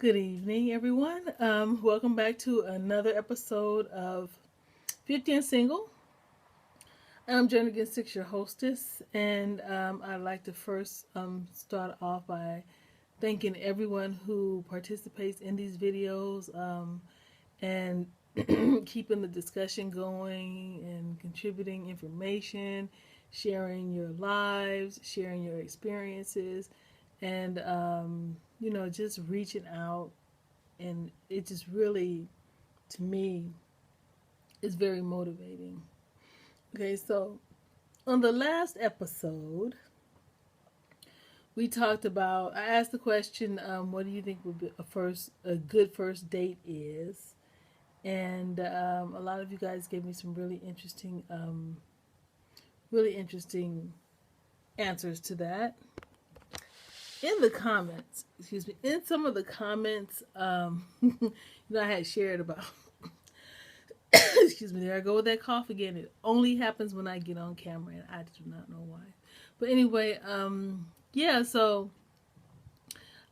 Good evening, everyone. Welcome back to another episode of 50 and Single. I'm Jernigan, your hostess, and I'd like to first start off by thanking everyone who participates in these videos and keeping the discussion going and contributing information, sharing your lives, sharing your experiences, and just reaching out. And it just really, to me, is very motivating. Okay, so on the last episode, we talked about. I asked the question, "What do you think would be a good first date is?" And a lot of you guys gave me some really interesting answers to that. In the comments, in some of the comments, I had shared about. Excuse me, there I go with that cough again. It only happens when I get on camera, and I do not know why. But anyway, yeah. So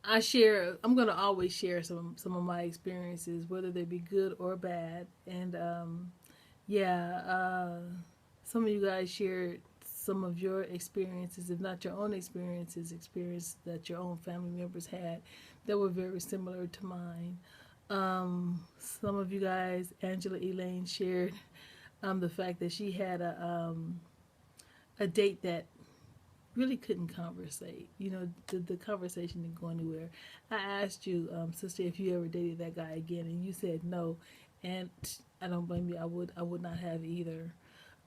I'm gonna always share some of my experiences, whether they be good or bad. And yeah, some of you guys shared some of your experiences, if not your own experience that your own family members had that were very similar to mine. Some of you guys, Angela Elaine, shared the fact that she had a date that really couldn't conversate. The conversation didn't go anywhere. I asked you, sister, if you ever dated that guy again, and you said no, and I don't blame you. I would not have either.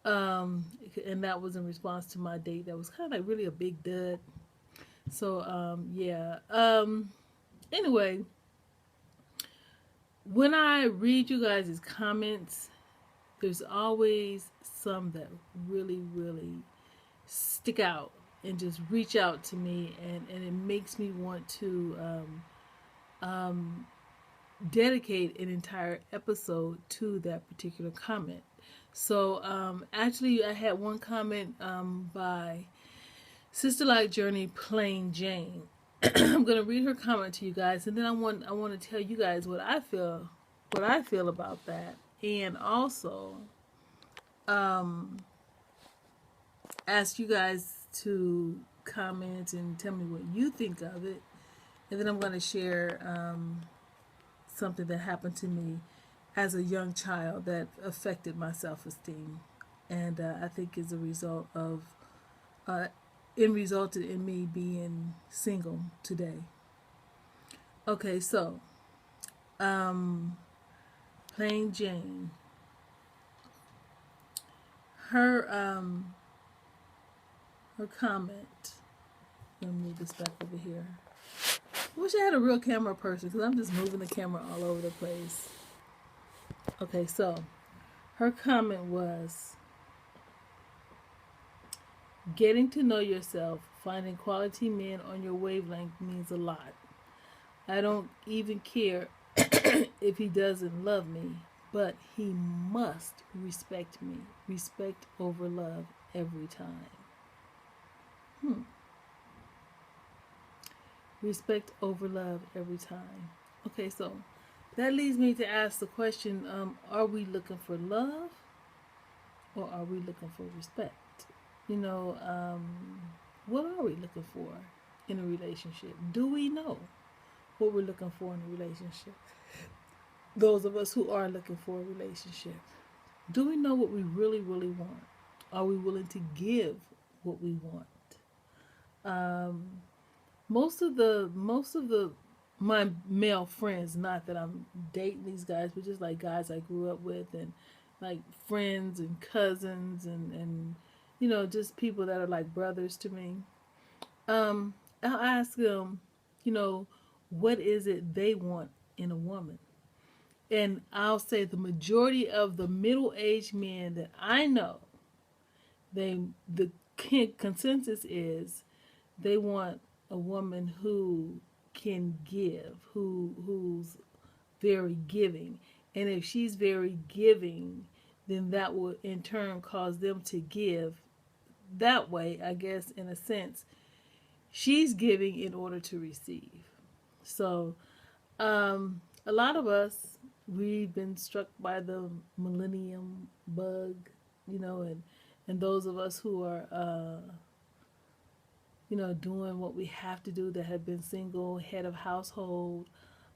And that was in response to my date that was kind of like really a big dud. So yeah. Anyway, when I read you guys' comments, there's always some that really stick out and just reach out to me, and it makes me want to dedicate an entire episode to that particular comment. So actually, I had one comment by Sister Like Journey Plain Jane. I'm gonna read her comment to you guys, and then I want to tell you guys what I feel about that, and also ask you guys to comment and tell me what you think of it, and then I'm going to share something that happened to me as a young child that affected my self-esteem, and I think is a result of it resulted in me being single today. Okay, so Plain Jane, her comment. Let me move this back over here. I wish I had a real camera person, because I'm just moving the camera all over the place. Okay, so her comment was, getting to know yourself, finding quality men on your wavelength means a lot. I don't even care if he doesn't love me, but he must respect me. Respect over love every time. Respect over love every time. Okay, so that leads me to ask the question, are we looking for love, or are we looking for respect? What are we looking for in a relationship? Do we know what we're looking for in a relationship? Those of us who are looking for a relationship, do we know what we really want? Are we willing to give what we want? Most of my male friends, not that I'm dating these guys, but just like guys I grew up with, and like friends and cousins, and just people that are like brothers to me. I'll ask them, what is it they want in a woman? And I'll say the majority of the middle-aged men that I know, the consensus is they want a woman who can give, who's very giving. And if she's very giving, then that will in turn cause them to give. That way, I guess, in a sense, she's giving in order to receive. So A lot of us, we've been struck by the millennium bug, and those of us who are, doing what we have to do, that have been single, head of household,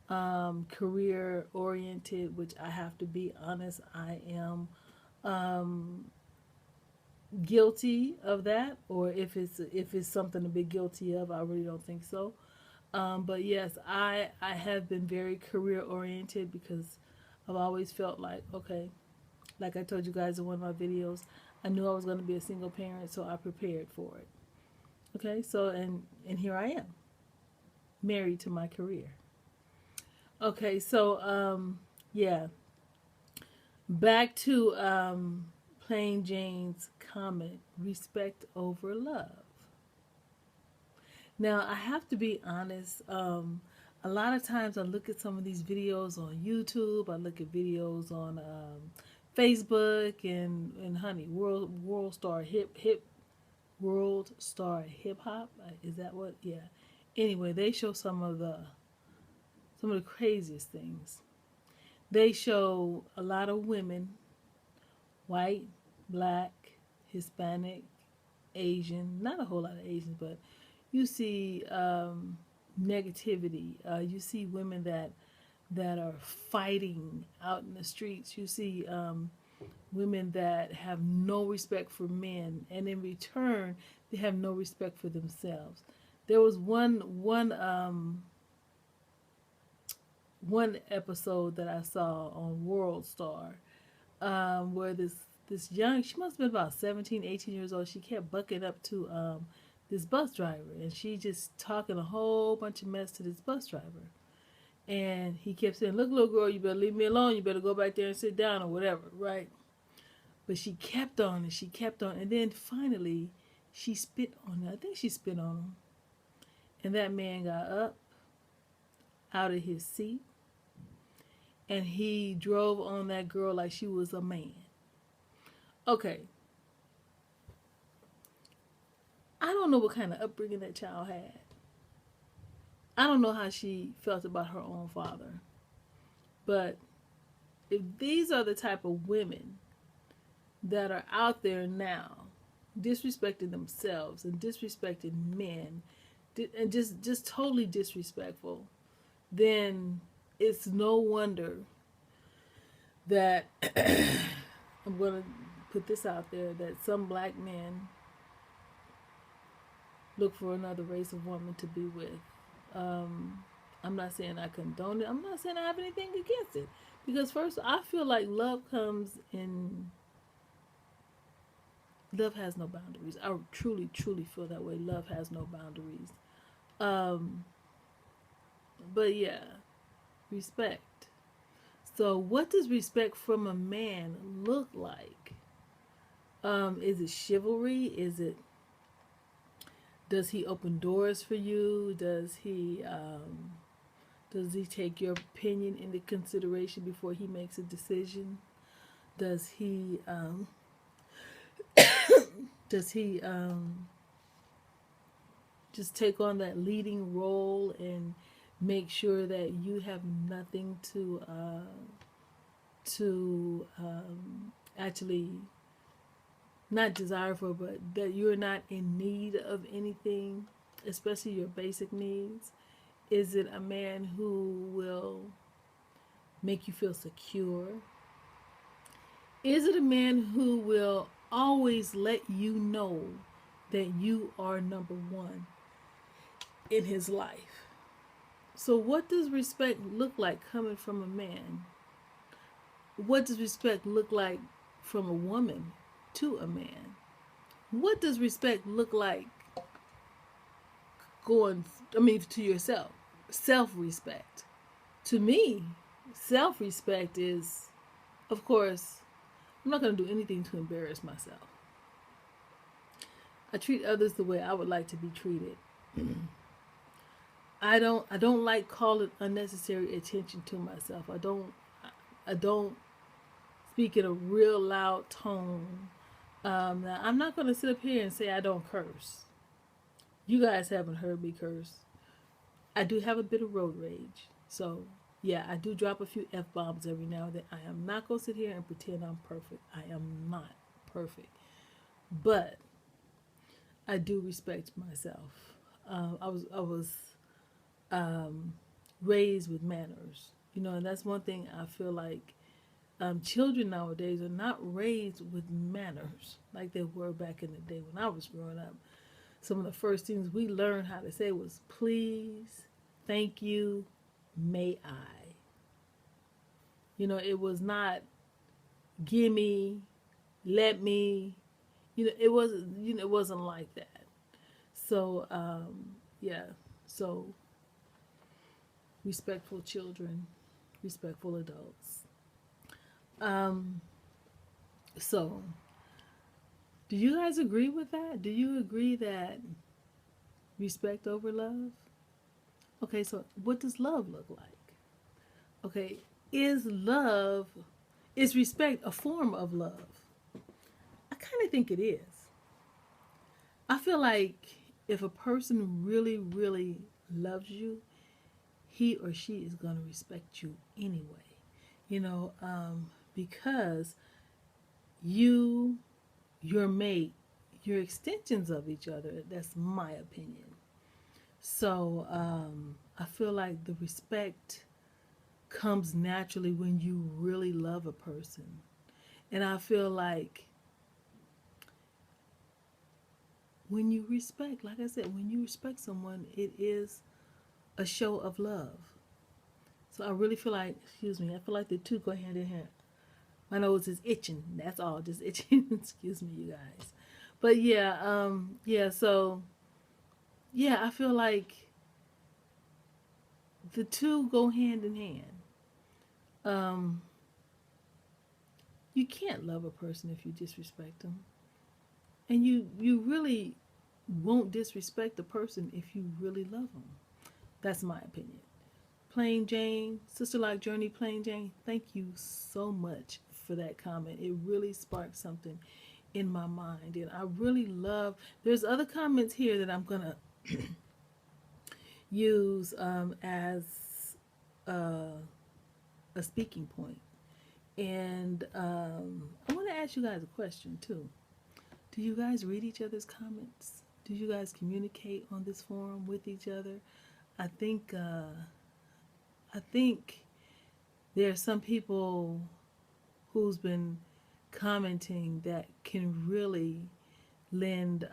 career oriented, which I have to be honest, I am guilty of that. Or if it's something to be guilty of, I really don't think so. But yes, I have been very career oriented, because I've always felt like, okay, like I told you guys in one of my videos, I knew I was going to be a single parent, so I prepared for it. Okay, so and here I am, married to my career. Okay, so yeah, back to Plain Jane's comment: respect over love. Now, I have to be honest. A lot of times I look at some of these videos on YouTube. I look at videos on Facebook, and honey, World Star World Star Hip Hop. Is that what? Yeah. Anyway, they show some of the craziest things. They show a lot of women, white, black, Hispanic, Asian. Not a whole lot of Asians, but you see negativity. You see women that are fighting out in the streets. You see women that have no respect for men, and in return, they have no respect for themselves. There was one episode that I saw on World Star, where this young, she must have been about 17, 18 years old. She kept bucking up to this bus driver, and she just talking a whole bunch of mess to this bus driver. And he kept saying, "Look, little girl, you better leave me alone. You better go back there and sit down," or whatever, right? But she kept on and she kept on, and then finally she spit on him. I think she spit on him, and that man got up out of his seat, and he drove on that girl like she was a man. Okay, I don't know what kind of upbringing that child had. I don't know how she felt about her own father. But if these are the type of women that are out there now, disrespecting themselves and disrespecting men, and just totally disrespectful, then it's no wonder that I'm going to put this out there, that some black men look for another race of woman to be with. I'm not saying I condone it. I'm not saying I have anything against it. Because first, I feel like love has no boundaries. I truly, truly feel that way. Love has no boundaries. But yeah, respect. So what does respect from a man look like? Is it chivalry? Does he open doors for you? Does he take your opinion into consideration before he makes a decision? Does he just take on that leading role and make sure that you have nothing to actually not desire for, but that you're not in need of anything, especially your basic needs? Is it a man who will make you feel secure? Is it a man who will always let you know that you are number one in his life? So what does respect look like coming from a man? What does respect look like from a woman to a man? What does respect look like to yourself? Self-respect. To me, self-respect is, of course, I'm not going to do anything to embarrass myself. I treat others the way I would like to be treated. I don't like calling unnecessary attention to myself. I don't speak in a real loud tone. Now, I'm not going to sit up here and say I don't curse. You guys haven't heard me curse. I do have a bit of road rage. So, yeah, I do drop a few F bombs every now and then. I am not going to sit here and pretend I'm perfect. I am not perfect. But I do respect myself. I was raised with manners, and that's one thing I feel like children nowadays are not raised with manners like they were back in the day when I was growing up. Some of the first things we learned how to say was please, thank you, may I. It was not gimme, let me. It wasn't like that. So, yeah. So, respectful children, respectful adults. Um, so, do you guys agree with that? Do you agree that respect over love? Okay, so what does love look like? Okay, is respect a form of love? I kind of think it is. I feel like if a person really, really loves you, he or she is going to respect you anyway. Because you, your mate, you're extensions of each other. That's my opinion. So I feel like the respect comes naturally when you really love a person. And I feel like when you respect, like I said, when you respect someone, it is a show of love. So I really feel like, excuse me, I feel like the two go hand in hand. My nose is itching. That's all, just itching. Excuse me, you guys. But yeah, so yeah, I feel like the two go hand in hand. Um, you can't love a person if you disrespect them. And you really won't disrespect a person if you really love them. That's my opinion. Plain Jane, Sister Like Journey, Plain Jane, thank you so much for that comment. It really sparked something in my mind. And I really love, there's other comments here that I'm going to use as uh, a speaking point. And I want to ask you guys a question too. Do you guys read each other's comments? Do you guys communicate on this forum with each other? I think there are some people who's been commenting that can really lend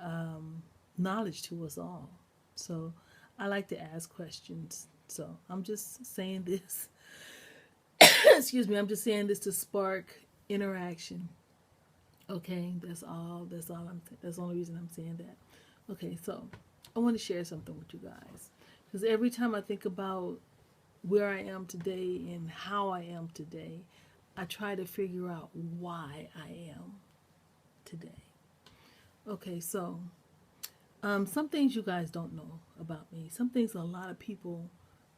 knowledge to us all. So I like to ask questions. So I'm just saying this. Excuse me. I'm just saying this to spark interaction. Okay, that's all. That's the only reason I'm saying that. Okay, so I want to share something with you guys because every time I think about where I am today and how I am today, I try to figure out why I am today. Okay, so some things you guys don't know about me. Some things a lot of people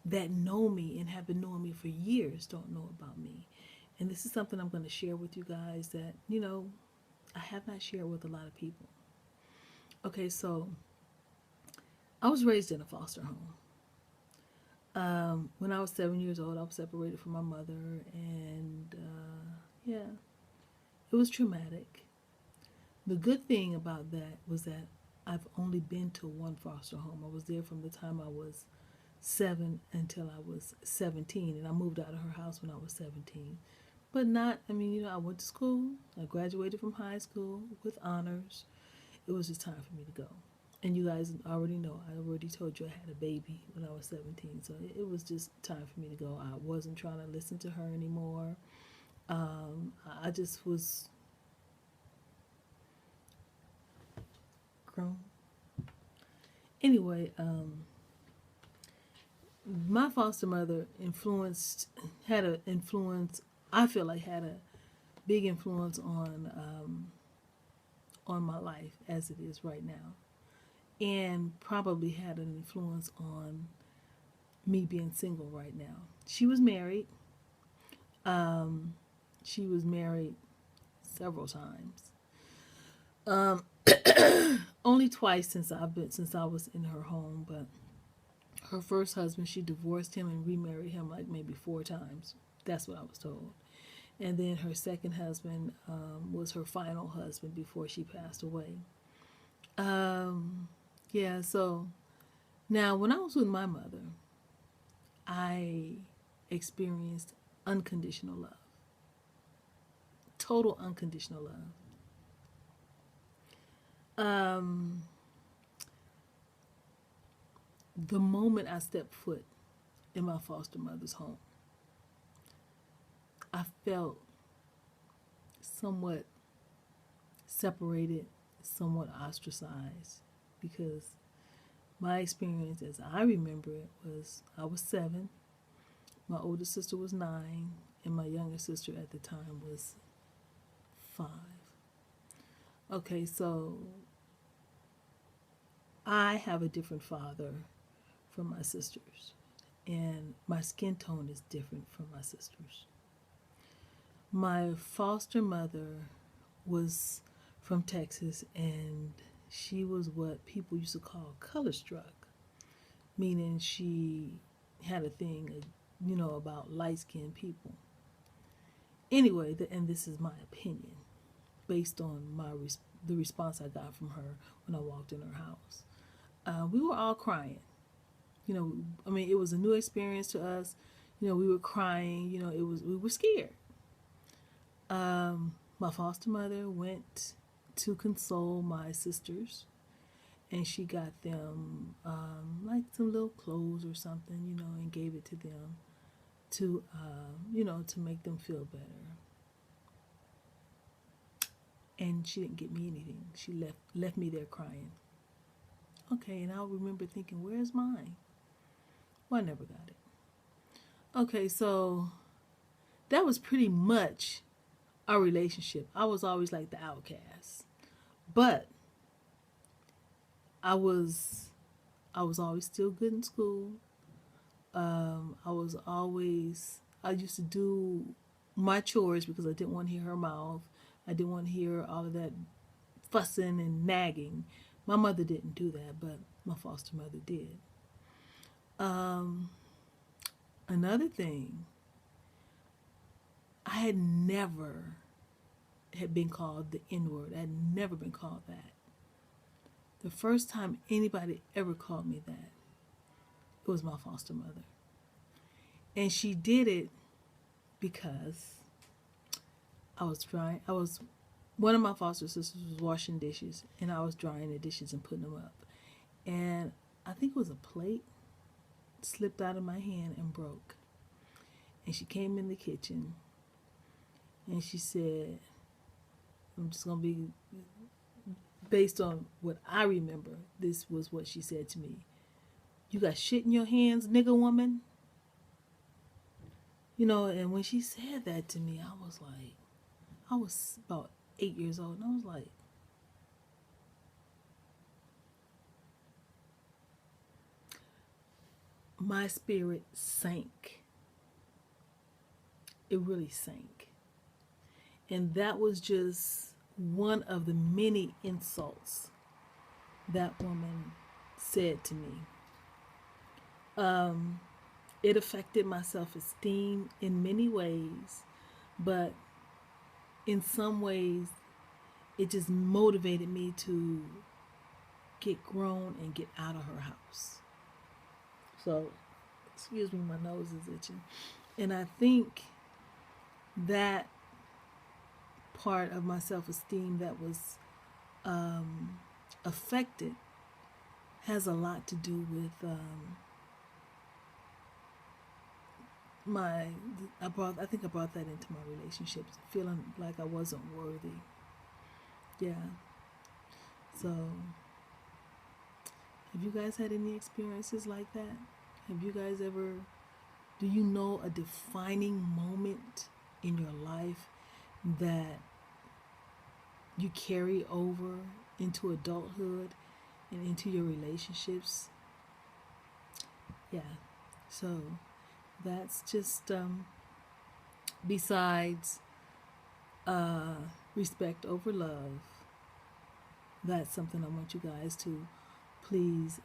that know me and have been knowing me for years don't know about me. And this is something I'm going to share with you guys that, I have not shared with a lot of people. Okay, so I was raised in a foster home. When I was 7 years old, I was separated from my mother, and yeah, it was traumatic. The good thing about that was that I've only been to one foster home. I was there from the time I was 7 until I was 17, and I moved out of her house when I was 17. But I went to school. I graduated from high school with honors. It was just time for me to go. And you guys already know, I already told you I had a baby when I was 17. So it was just time for me to go. I wasn't trying to listen to her anymore. I just was grown. Anyway, my foster mother had an influence, I feel like had a big influence on my life as it is right now, and probably had an influence on me being single right now. She was married. She was married several times. Only twice since I was in her home, but Her first husband, she divorced him and remarried him like maybe 4 times. That's what I was told. And then her second husband was her final husband before she passed away. Yeah, so now when I was with my mother, I experienced unconditional love, total unconditional love. The moment I stepped foot in my foster mother's home, I felt somewhat separated, somewhat ostracized, because my experience as I remember it was I was 7, my older sister was 9, and my younger sister at the time was 5. Okay, so I have a different father from my sisters, and my skin tone is different from my sisters. My foster mother was from Texas, and she was what people used to call color struck, meaning she had a thing, about light-skinned people. Anyway, and this is my opinion, based on the response I got from her when I walked in her house. We were all crying. It was a new experience to us. We were crying. We were scared. My foster mother went to console my sisters, and she got them like some little clothes or something, and gave it to them to, to make them feel better. And she didn't get me anything. She left me there crying. Okay, and I remember thinking, where's mine? Well, I never got it. Okay, so that was pretty much our relationship. I was always like the outcast. But I was always still good in school. I used to do my chores because I didn't want to hear her mouth. I didn't want to hear all of that fussing and nagging. My mother didn't do that, but my foster mother did. Another thing, I had never been called the N-word. I had never been called that. The first time anybody ever called me that, it was my foster mother. And she did it because one of my foster sisters was washing dishes, and I was drying the dishes and putting them up. And I think it was a plate slipped out of my hand and broke. And she came in the kitchen, and she said, I'm just going to be, based on what I remember, this was what she said to me. You got shit in your hands, nigga woman? And when she said that to me, I was about 8 years old, and I was like, my spirit sank. It really sank. And that was just one of the many insults that woman said to me. It affected my self-esteem in many ways, but in some ways, it just motivated me to get grown and get out of her house. So, excuse me, my nose is itching. And I think that part of my self-esteem that was affected has a lot to do with I think I brought that into my relationships, feeling like I wasn't worthy. Yeah. So, have you guys had any experiences like that? Have you guys ever, do you know a defining moment in your life that you carry over into adulthood and into your relationships? Yeah. So, that's just besides respect over love. That's something I want you guys to please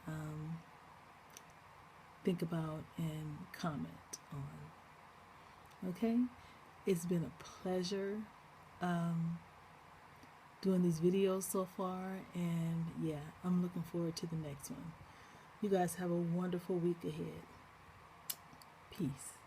think about and comment on. Okay? It's been a pleasure doing these videos so far, and yeah, I'm looking forward to the next one. You guys have a wonderful week ahead. Peace.